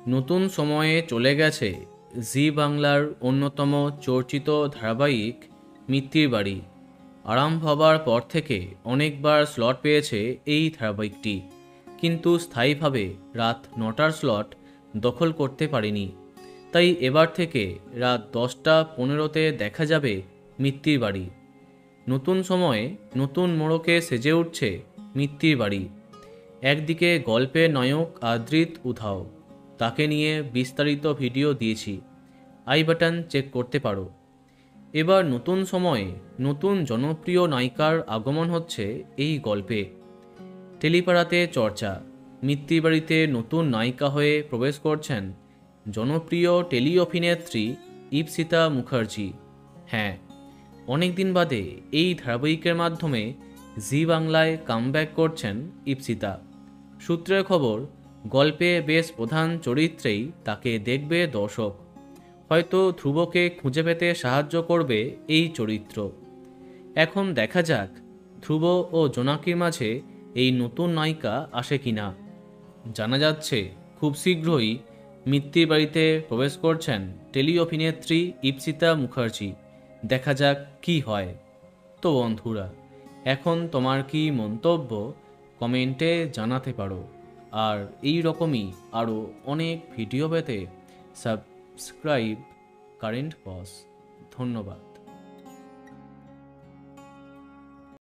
নতুন সময়ে চলে গেছে জি বাংলার অন্যতম চর্চিত ধারাবাহিক মিত্তির বাড়ি। আরম্ভ হবার পর থেকে অনেকবার স্লট পেয়েছে এই ধারাবাহিকটি, কিন্তু স্থায়ীভাবে রাত 9টার স্লট দখল করতে পারেনি। তাই এবার থেকে রাত 10টা 15-তে দেখা যাবে মিত্তির বাড়ি। নতুন সময়ে নতুন মোড়কে সেজে উঠছে মিত্তির বাড়ি। একদিকে গল্পের নায়ক আদ্রিত উধাও, তাকে নিয়ে বিস্তারিত ভিডিও দিয়েছি, আই বাটন চেক করতে পারো। এবার নতুন সময়ে নতুন জনপ্রিয় নায়িকার আগমন হচ্ছে এই গল্পে। টেলিপাড়াতে চর্চা, মিত্তির বাড়িতে নতুন নায়িকা হয়ে প্রবেশ করছেন জনপ্রিয় টেলি অভিনেত্রী ইপসিতা মুখার্জি। হ্যাঁ, অনেকদিন বাদে এই ধারাবাহিকের মাধ্যমে জি বাংলায় কামব্যাক করছেন ইপসিতা। সূত্রের খবর, গল্পে বেশ প্রধান চরিত্রেই তাকে দেখবে দর্শক। হয়তো ধ্রুবকে খুঁজে পেতে সাহায্য করবে এই চরিত্র। এখন দেখা যাক ধ্রুব ও জোনাকির মাঝে এই নতুন নায়িকা আসে কিনা। জানা যাচ্ছে খুব শীঘ্রই মিত্তির বাড়িতে প্রবেশ করছেন টেলি অভিনেত্রী ইপসিতা মুখার্জি। দেখা যাক কি হয়। তো বন্ধুরা, এখন তোমার কি মন্তব্য কমেন্টে জানাতে পারো। আর এই রকমই আরও অনেক ভিডিও পেতে সাবস্ক্রাইব কারেন্ট বস। ধন্যবাদ।